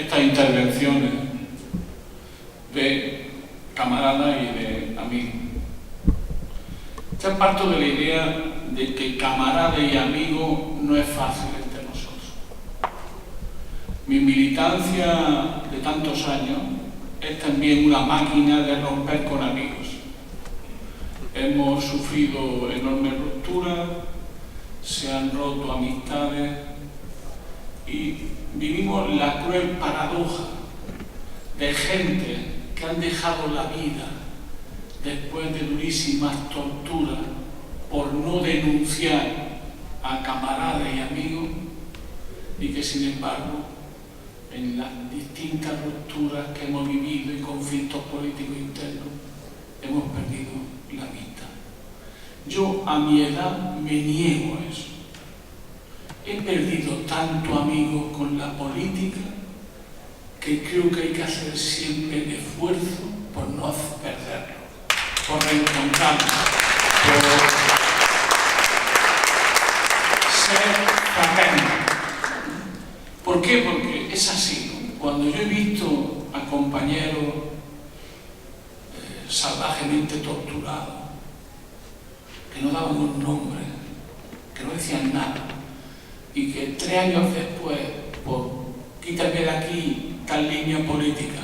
estas intervenciones de camaradas y de amigos. Ya parto de la idea de que camarada y amigo no es fácil entre nosotros. Mi militancia de tantos años es también una máquina de romper con amigos. Hemos sufrido enormes rupturas, se han roto amistades y vivimos la cruel paradoja de gente que han dejado la vida después de durísimas torturas por no denunciar a camaradas y amigos, y que sin embargo en las distintas rupturas que hemos vivido y conflictos políticos internos hemos perdido la vista. Yo a mi edad me niego a eso. He perdido tanto amigos con la política que creo que hay que hacer siempre el esfuerzo por no perderlo, por reencontrarlo, por ser fraterno. ¿Por qué? Porque es así, ¿no? Cuando yo he visto a compañeros salvajemente torturados, que no daban un nombre, que no decían nada, y que 3 años después, por quítame de aquí tal línea política,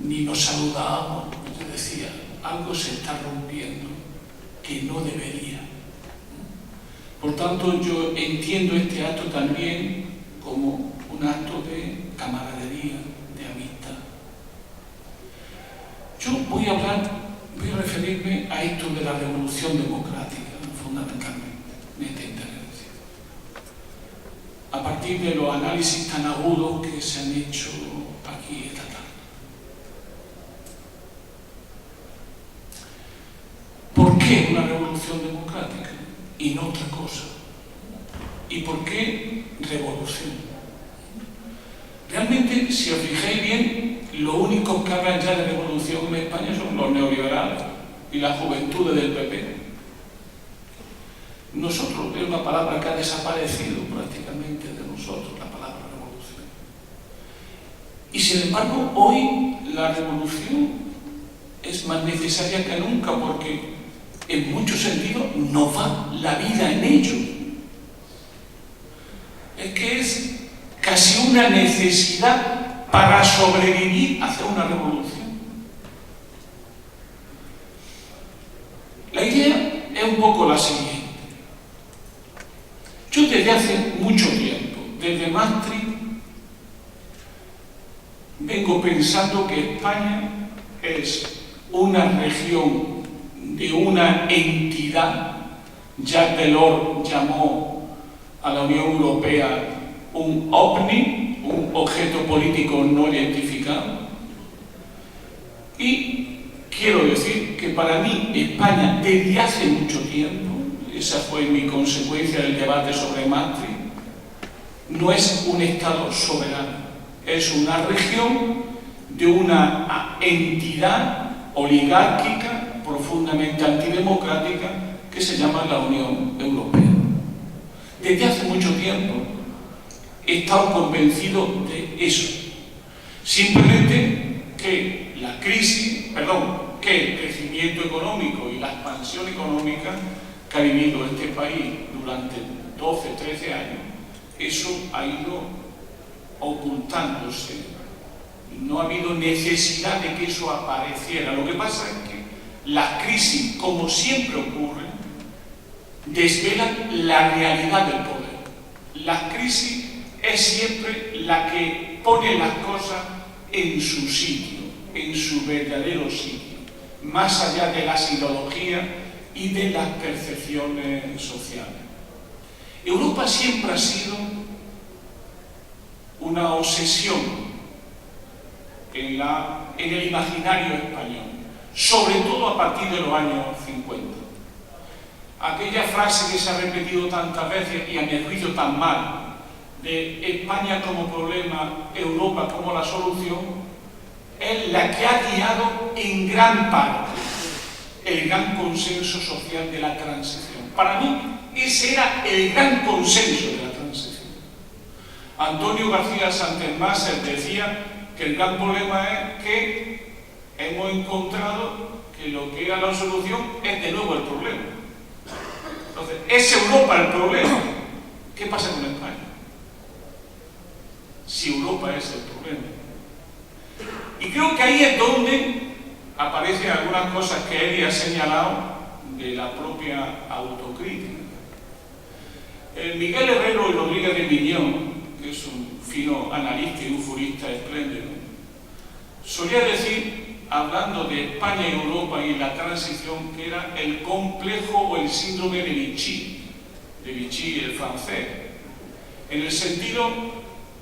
ni nos saludábamos, yo decía, algo se está rompiendo que no debería. Por tanto, yo entiendo este acto también como un acto de camaradería, de amistad. Yo voy a referirme a esto de la revolución democrática, fundamentalmente, en esta intervención, a partir de los análisis tan agudos que se han hecho aquí esta tarde. ¿Por qué una revolución democrática y no otra cosa? ¿Y por qué revolución? Realmente, si os fijáis bien, lo único que hablan ya de revolución en España son los neoliberales y las juventudes del PP. Nosotros, es una palabra que ha desaparecido prácticamente de nosotros, la palabra revolución. Y sin embargo, hoy la revolución es más necesaria que nunca porque en muchos sentidos nos va la vida en ello. Es que es casi una necesidad para sobrevivir hacia una revolución. La idea es un poco la siguiente. Yo desde hace mucho tiempo, desde Maastricht, vengo pensando que España es una región de una entidad. Jacques Delors llamó a la Unión Europea un ovni, un objeto político no identificado. Y quiero decir que para mí España desde hace mucho tiempo, esa fue mi consecuencia del debate sobre Maastricht, no es un Estado soberano, es una región de una entidad oligárquica profundamente antidemocrática que se llama la Unión Europea. Desde hace mucho tiempo he estado convencido de eso. Simplemente que la crisis, que el crecimiento económico y la expansión económica que ha vivido este país durante 12, 13 años, eso ha ido ocultándose. No ha habido necesidad de que eso apareciera. Lo que pasa es que las crisis, como siempre ocurre, desvelan la realidad del poder. La crisis es siempre la que pone las cosas en su sitio, en su verdadero sitio, más allá de las ideologías y de las percepciones sociales. Europa siempre ha sido una obsesión en el imaginario español, sobre todo a partir de los años 50. Aquella frase que se ha repetido tantas veces y a mi juicio tan mal, de España como problema, Europa como la solución, es la que ha guiado en gran parte el gran consenso social de la transición. Para mí, ese era el gran consenso de la transición. Antonio García Santelmaser decía que el gran problema es que hemos encontrado que lo que era la solución es de nuevo el problema. Entonces, ¿es Europa el problema? ¿Qué pasa con España? Si Europa es el problema. Y creo que ahí es donde aparecen algunas cosas que él ha señalado de la propia autocrítica. Miguel Herrero y Rodríguez de Miñón, que es un fino analista y un jurista espléndido, solía decir, hablando de España y Europa y la transición, que era el complejo o el síndrome de Vichy el francés, en el sentido,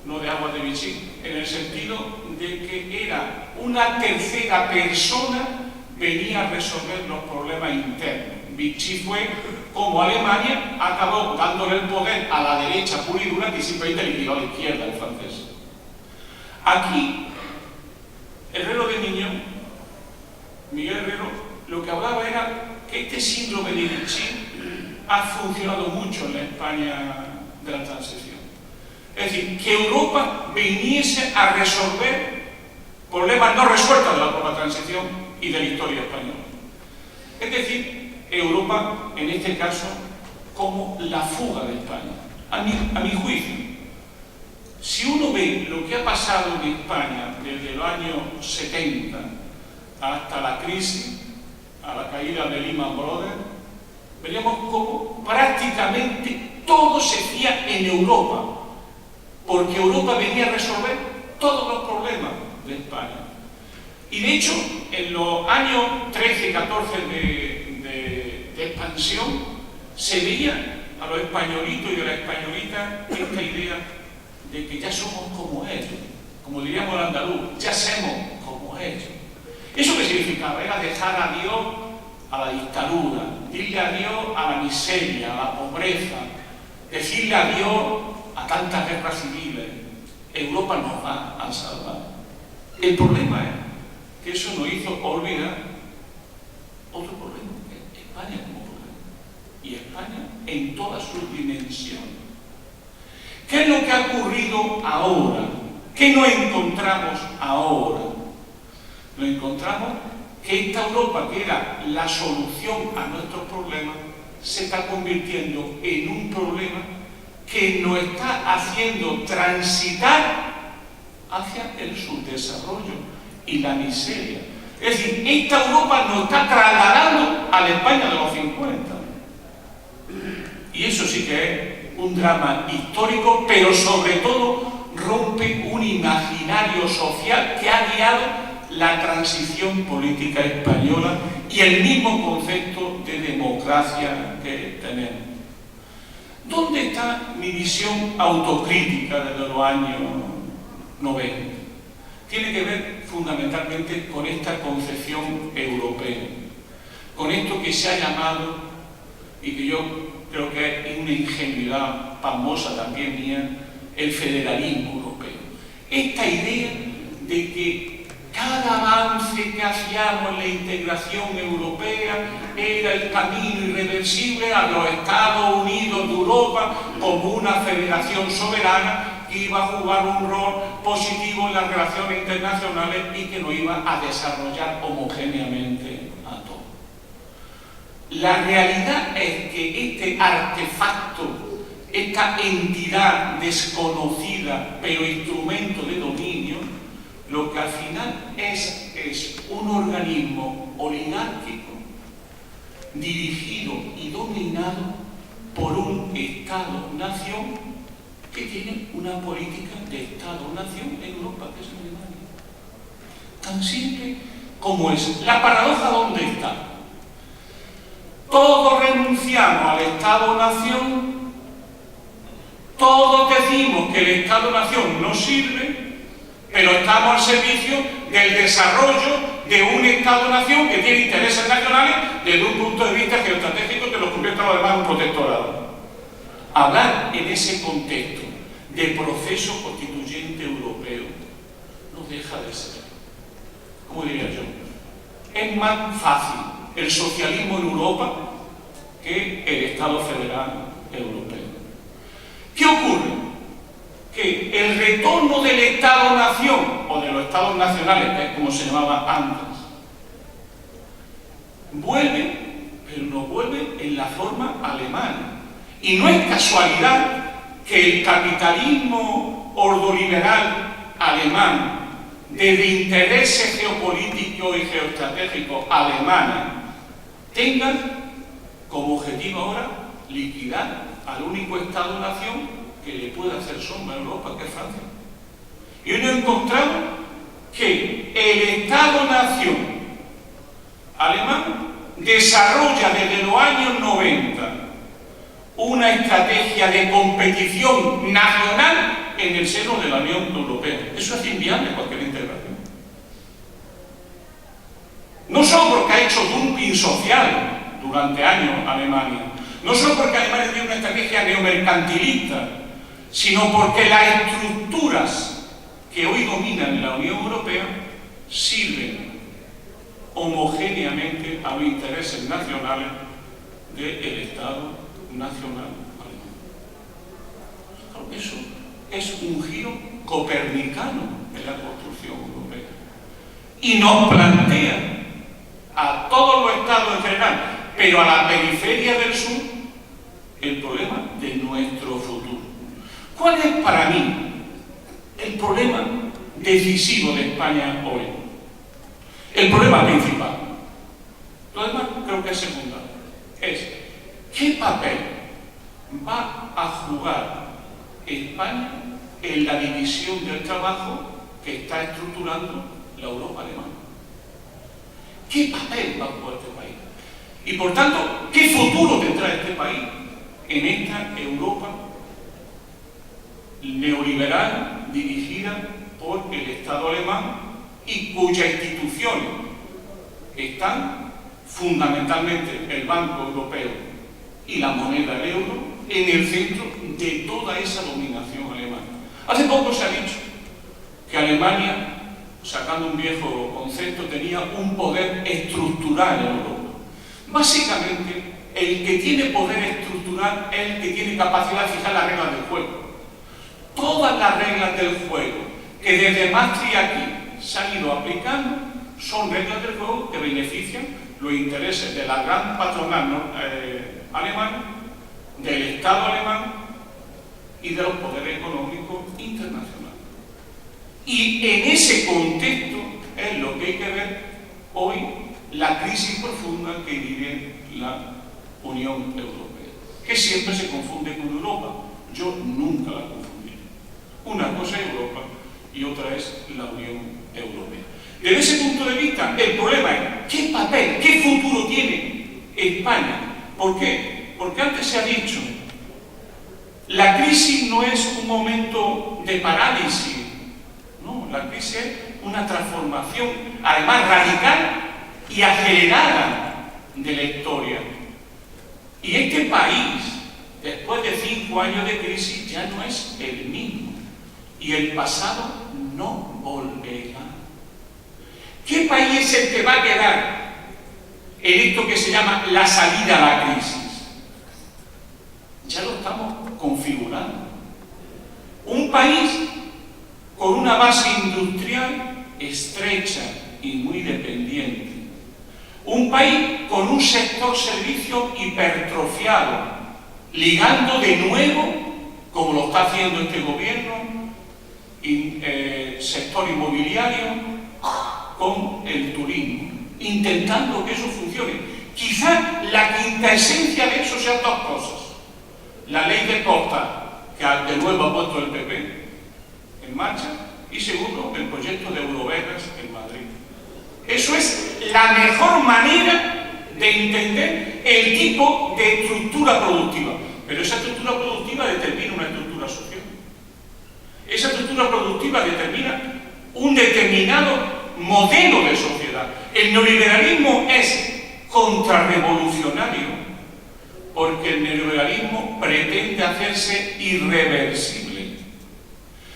no de agua de Vichy, en el sentido de que era una tercera persona venía a resolver los problemas internos. Vichy fue como Alemania acabó dándole el poder a la derecha pura y dura, que simplemente liquidó a la izquierda, el francés. Aquí, Herrero de Miñón, Miguel Herrero, lo que hablaba era que este síndrome de Vichy ha funcionado mucho en la España de la transición. Es decir, que Europa viniese a resolver problemas no resueltos de la propia transición y de la historia española. Es decir, Europa, en este caso, como la fuga de España. A mi juicio, si uno ve lo que ha pasado en España desde los años 70 hasta la crisis, a la caída de Lehman Brothers, veríamos cómo prácticamente todo se hacía en Europa, porque Europa venía a resolver todos los problemas de España. Y de hecho, en los años 13 y 14 de expansión, se veía a los españolitos y a las españolitas esta idea de que ya somos como ellos, como diríamos el andaluz, ya somos como ellos. ¿Eso qué significaba? Era dejar a Dios a la dictadura, decirle adiós a la miseria, a la pobreza, decirle adiós a tantas guerras civiles. Europa nos va a salvar. El problema es que eso nos hizo olvidar otro problema, España como problema, y España en todas sus dimensiones. ¿Qué es lo que ha ocurrido ahora? ¿Qué nos encontramos ahora? Nos encontramos que esta Europa, que era la solución a nuestros problemas, se está convirtiendo en un problema que nos está haciendo transitar hacia el subdesarrollo y la miseria. Es decir, esta Europa nos está trasladando a la España de los 50. Y eso sí que es un drama histórico, pero sobre todo rompe un imaginario social que ha guiado la transición política española y el mismo concepto de democracia que tenemos. ¿Dónde está mi visión autocrítica desde los años 90? Tiene que ver fundamentalmente con esta concepción europea, con esto que se ha llamado, y que yo creo que es una ingenuidad pasmosa también mía, el federalismo europeo. Esta idea de que cada avance que hacíamos en la integración europea era el camino irreversible a los Estados Unidos de Europa como una federación soberana que iba a jugar un rol positivo en las relaciones internacionales y que nos iba a desarrollar homogéneamente a todos. La realidad es que este artefacto, esta entidad desconocida pero instrumento de dominio, lo que al final es un organismo oligárquico dirigido y dominado por un Estado-nación que tiene una política de Estado-nación en Europa, que es Alemania. Tan simple como es. La paradoja, ¿dónde está? Todos renunciamos al Estado-nación, todos decimos que el Estado-nación no sirve, pero estamos al servicio del desarrollo de un Estado-nación que tiene intereses nacionales desde un punto de vista geoestratégico que lo convierte además en un protectorado. Hablar en ese contexto de proceso constituyente europeo no deja de ser, como diría yo, es más fácil el socialismo en Europa que el Estado federal europeo. ¿Qué ocurre? que el retorno del Estado-Nación, o de los Estados nacionales, que es como se llamaba antes, vuelve, pero no vuelve en la forma alemana. Y no es casualidad que el capitalismo ordoliberal alemán, desde intereses geopolíticos y geoestratégicos alemanes, tenga como objetivo ahora liquidar al único Estado-Nación que le puede hacer sombra a Europa, que es Francia. Y hoy nos encontramos que el Estado-Nación alemán desarrolla desde los años 90 una estrategia de competición nacional en el seno de la Unión Europea. Eso es inviable cualquier integración. No solo porque ha hecho dumping social durante años Alemania, no solo porque Alemania tiene una estrategia neomercantilista, sino porque las estructuras que hoy dominan la Unión Europea sirven homogéneamente a los intereses nacionales del Estado nacional alemán. Eso es un giro copernicano en la construcción europea y nos plantea a todos los estados en general, pero a la periferia del sur, el problema de nuestro futuro. ¿Cuál es para mí el problema decisivo de España hoy? El problema principal. Lo demás creo que es secundario. Es ¿qué papel va a jugar España en la división del trabajo que está estructurando la Europa alemana? ¿Qué papel va a jugar este país? Y por tanto, ¿qué futuro tendrá este país en esta Europa neoliberal dirigida por el Estado alemán y cuyas instituciones están fundamentalmente el Banco Europeo y la moneda del euro en el centro de toda esa dominación alemana? Hace poco se ha dicho que Alemania, sacando un viejo concepto, tenía un poder estructural en Europa. Básicamente, el que tiene poder estructural es el que tiene capacidad de fijar las reglas del juego. Todas las reglas del juego que desde Maastricht aquí se han ido aplicando son reglas del juego que benefician los intereses de la gran patronal alemana, del Estado alemán y de los poderes económicos internacionales. Y en ese contexto es lo que hay que ver hoy la crisis profunda que vive la Unión Europea, que siempre se confunde con Europa. Yo nunca la confundí. Una cosa es Europa y otra es la Unión Europea. Desde ese punto de vista, el problema es ¿qué papel, qué futuro tiene España? ¿Por qué? Porque antes se ha dicho, la crisis no es un momento de parálisis, no, la crisis es una transformación, además radical y acelerada de la historia. Y este país, después de 5 años de crisis, ya no es el mismo. Y el pasado no volverá. ¿Qué país es el que va a quedar en esto que se llama la salida a la crisis? Ya lo estamos configurando. Un país con una base industrial estrecha y muy dependiente. Un país con un sector servicio hipertrofiado, ligando de nuevo, como lo está haciendo este gobierno, sector inmobiliario con el turismo, intentando que eso funcione. Quizá la quintaesencia de eso sean 2 cosas. La ley de costas, que de nuevo ha puesto el PP en marcha, y segundo, el proyecto de Eurovegas en Madrid. Eso es la mejor manera de entender el tipo de estructura productiva. Pero esa estructura productiva determina una estructura social. Esa estructura productiva determina un determinado modelo de sociedad. El neoliberalismo es contrarrevolucionario porque el neoliberalismo pretende hacerse irreversible.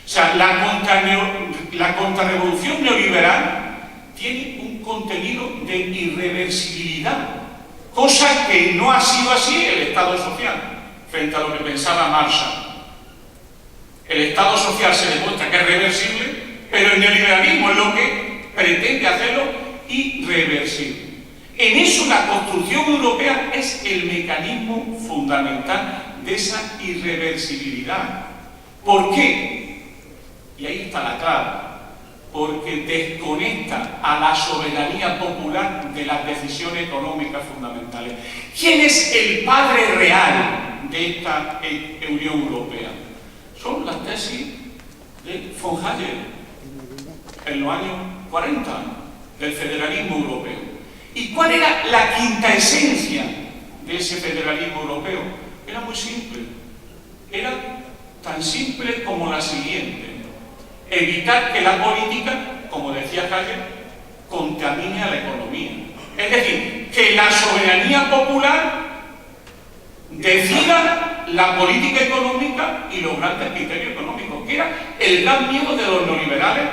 O sea, la contrarrevolución neoliberal tiene un contenido de irreversibilidad, cosa que no ha sido así el Estado social, frente a lo que pensaba Marshall. El Estado social se demuestra que es reversible, pero el neoliberalismo es lo que pretende hacerlo irreversible. En eso la construcción europea es el mecanismo fundamental de esa irreversibilidad. ¿Por qué? Y ahí está la clave. Porque desconecta a la soberanía popular de las decisiones económicas fundamentales. ¿Quién es el padre real de esta Unión Europea? Son las tesis de von Hayek en los años 40 del federalismo europeo. ¿Y cuál era la quinta esencia de ese federalismo europeo? Era muy simple. Era tan simple como la siguiente: evitar que la política, como decía Hayek, contamine a la economía. Es decir, que la soberanía popular decida la política económica y los grandes criterios económicos, que era el gran miedo de los neoliberales,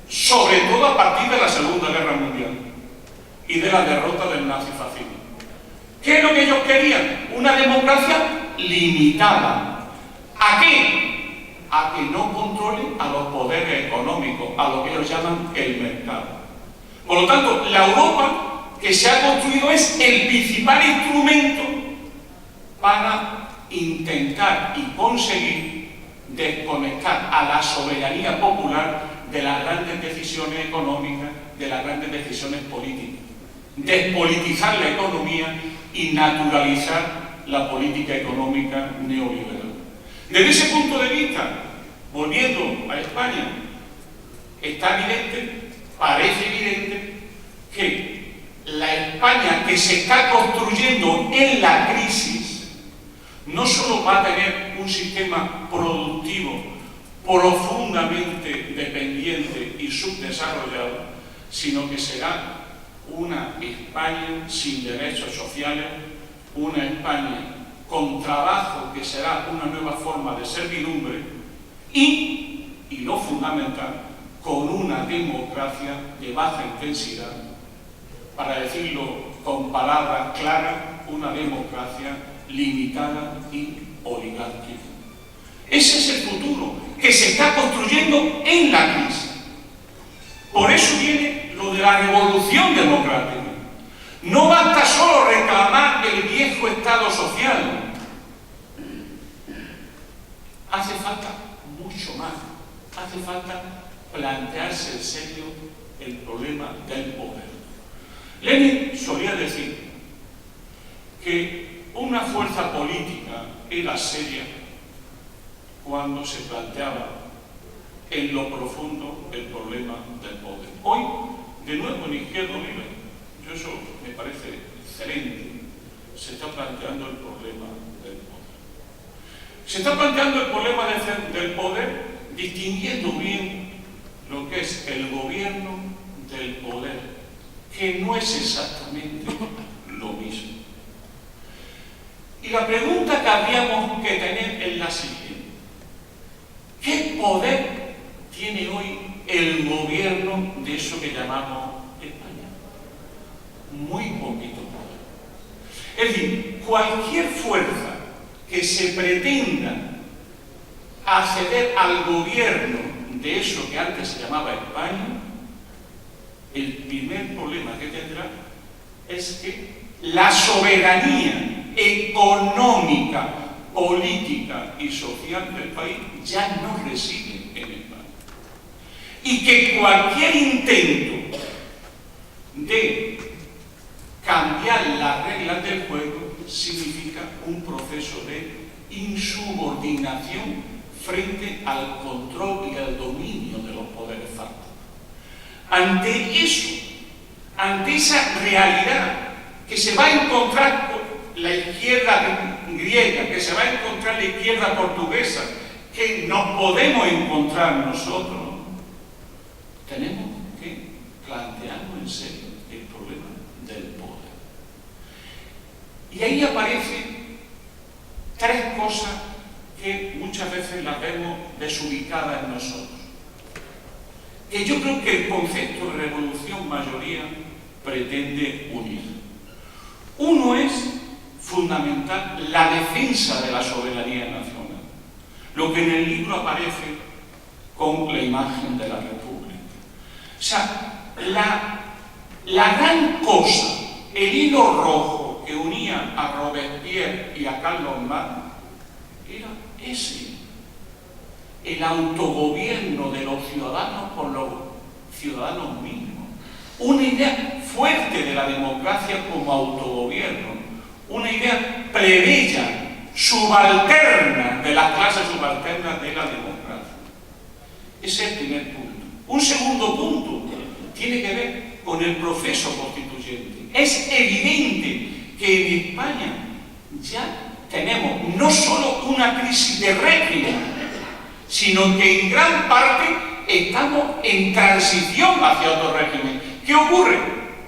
sobre todo a partir de la Segunda Guerra Mundial y de la derrota del nazifascismo. ¿Qué es lo que ellos querían? Una democracia limitada. ¿A qué? A que no controle a los poderes económicos, a lo que ellos llaman el mercado. Por lo tanto, la Europa que se ha construido es el principal instrumento para intentar y conseguir desconectar a la soberanía popular de las grandes decisiones económicas, de las grandes decisiones políticas. Despolitizar la economía y naturalizar la política económica neoliberal. Desde ese punto de vista, volviendo a España, está evidente, parece evidente, que la España que se está construyendo en la crisis no solo va a tener un sistema productivo profundamente dependiente y subdesarrollado, sino que será una España sin derechos sociales, una España con trabajo que será una nueva forma de servidumbre y lo fundamental, con una democracia de baja intensidad, para decirlo con palabras claras, una democracia limitada y oligárquica. Ese es el futuro que se está construyendo en la crisis. Por eso viene lo de la revolución democrática. No basta solo reclamar el viejo Estado social. Hace falta mucho más. Hace falta plantearse en serio el problema del poder. Lenin solía decir que una fuerza política era seria cuando se planteaba en lo profundo el problema del poder. Hoy, de nuevo en Izquierda Unida, eso me parece excelente, se está planteando el problema del poder. Se está planteando el problema del poder distinguiendo bien lo que es el gobierno del poder, que no es exactamente lo mismo. Y la pregunta que habríamos que tener es la siguiente: ¿qué poder tiene hoy el gobierno de eso que llamamos España? Muy poquito poder. Es decir, cualquier fuerza que se pretenda acceder al gobierno de eso que antes se llamaba España, el primer problema que tendrá es que la soberanía económica, política y social del país ya no reside en España. Y que cualquier intento de cambiar las reglas del juego significa un proceso de insubordinación frente al control y al dominio de los poderes fácticos. Ante eso, ante esa realidad que se va a encontrar con la izquierda griega, que se va a encontrar la izquierda portuguesa, que nos podemos encontrar nosotros, tenemos que plantearnos en serio el problema del poder. Y ahí aparecen tres cosas que muchas veces las vemos desubicadas en nosotros, que yo creo que el concepto de revolución mayoría pretende unir. Uno es fundamental la defensa de la soberanía nacional. lo que en el libro aparece con la imagen de la República. O sea, la gran cosa, el hilo rojo que unía a Robespierre y a Carlos Marx era ese, el autogobierno de los ciudadanos por los ciudadanos mismos. Una idea fuerte de la democracia como autogobierno, una idea plebeya, subalterna, de las clases subalternas de la democracia. Ese es el primer punto. Un segundo punto tiene que ver con el proceso constituyente. Es evidente que en España ya tenemos no solo una crisis de régimen, sino que en gran parte estamos en transición hacia otro régimen. ¿Qué ocurre?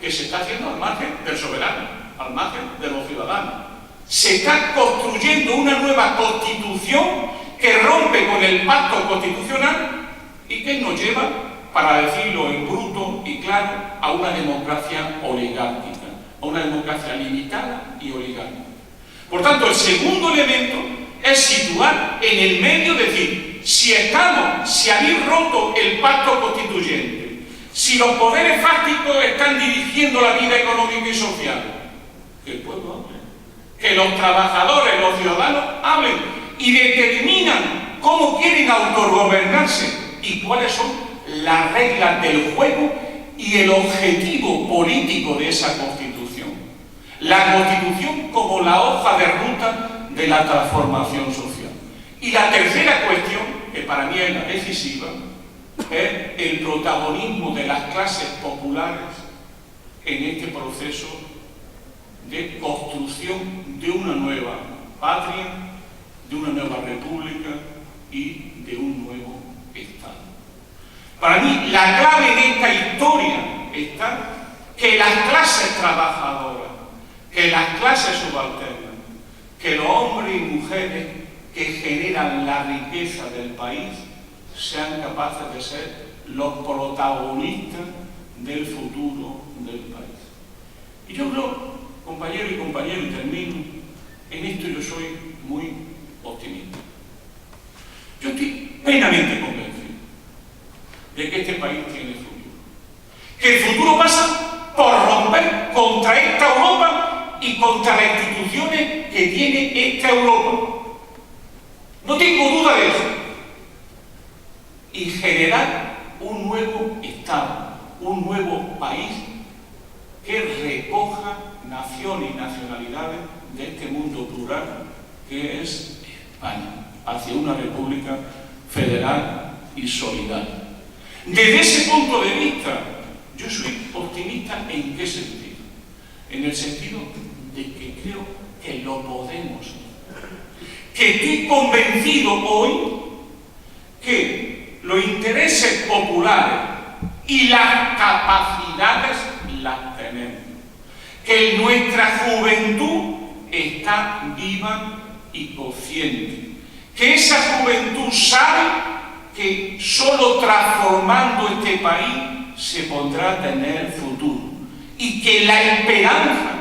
Que se está haciendo al margen del soberano, al margen de los ciudadanos. Se está construyendo una nueva constitución que rompe con el pacto constitucional y que nos lleva, para decirlo en bruto y claro, a una democracia oligárquica, a una democracia limitada y oligárquica. Por tanto, el segundo elemento es situar en el medio, decir, si habéis roto el pacto constituyente, si los poderes fácticos están dirigiendo la vida económica y social, que el pueblo hable, que los trabajadores, los ciudadanos hablen y determinan cómo quieren autogobernarse y cuáles son las reglas del juego y el objetivo político de esa Constitución. La Constitución como la hoja de ruta de la transformación social. Y la tercera cuestión, que para mí es la decisiva, es el protagonismo de las clases populares en este proceso de construcción de una nueva patria, de una nueva república y de un nuevo Estado. Para mí, la clave en esta historia está que las clases trabajadoras, que las clases subalternas, que los hombres y mujeres que generan la riqueza del país sean capaces de ser los protagonistas del futuro del país. Y yo creo, compañero y compañero, y termino, en esto yo soy muy optimista. Yo estoy plenamente convencido de que este país tiene futuro. Que el futuro pasa por romper contra esta Europa y contra las instituciones que tiene esta Europa. No tengo duda de eso. Y generar un nuevo Estado, un nuevo país que recoja naciones y nacionalidades de este mundo plural que es España, hacia una república federal y solidaria. Desde ese punto de vista, yo soy optimista. ¿En qué sentido? En el sentido de que creo que lo podemos hacer. Que estoy convencido hoy que los intereses populares y las capacidades las tenemos. Que nuestra juventud está viva y consciente. Que esa juventud sabe que solo transformando este país se podrá tener futuro. Y que la esperanza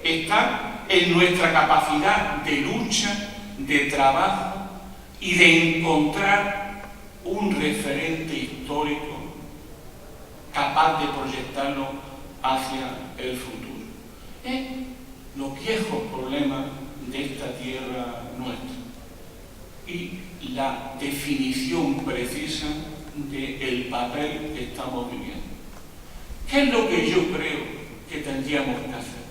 está en nuestra capacidad de lucha, de trabajo y de encontrar un referente histórico capaz de proyectarlo hacia el futuro. Los viejos problemas de esta tierra nuestra y la definición precisa del papel que estamos viviendo. ¿Qué es lo que yo creo que tendríamos que hacer?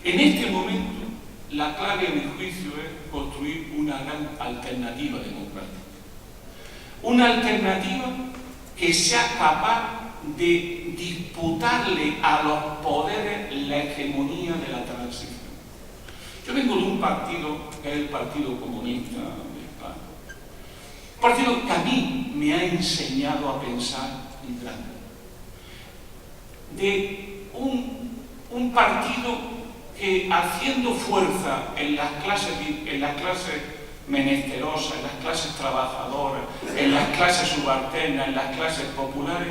En este momento, la clave, a mi juicio, es construir una gran alternativa democrática. Una alternativa que sea capaz de disputarle a los poderes la hegemonía de la transición. Yo vengo de un partido que es el Partido Comunista de España. Un partido que a mí me ha enseñado a pensar en grande. De un partido que, haciendo fuerza en las clases menesterosas, en las clases trabajadoras, en las clases subalternas, en las clases populares,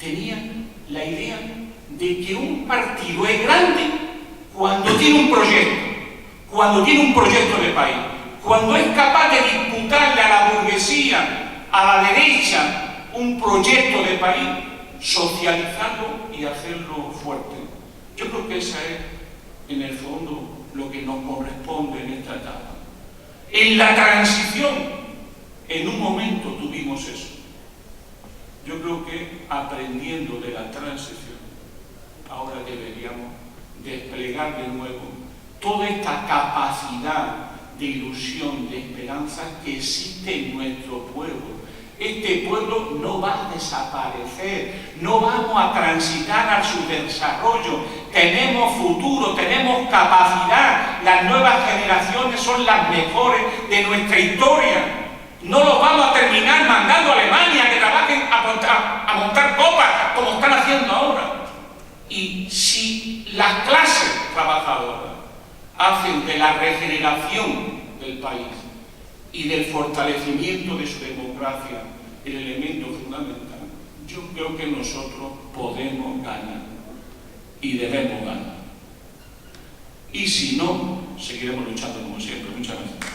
tenía la idea de que un partido es grande cuando tiene un proyecto de país, cuando es capaz de disputarle a la burguesía, a la derecha, un proyecto de país, socializarlo y hacerlo fuerte. Yo creo que esa es, en el fondo, lo que nos corresponde en esta etapa. En la transición, en un momento tuvimos eso. Yo creo que aprendiendo de la transición, ahora deberíamos desplegar de nuevo toda esta capacidad de ilusión, de esperanza que existe en nuestro pueblo. Este pueblo no va a desaparecer, no vamos a transitar a su desarrollo, tenemos futuro, tenemos capacidad, las nuevas generaciones son las mejores de nuestra historia. No los vamos a terminar mandando a Alemania que trabajen a montar copas como están haciendo ahora. Y si las clases trabajadoras hacen de la regeneración del país y del fortalecimiento de su democracia el elemento fundamental, yo creo que nosotros podemos ganar y debemos ganar. Y si no, seguiremos luchando como siempre. Muchas gracias.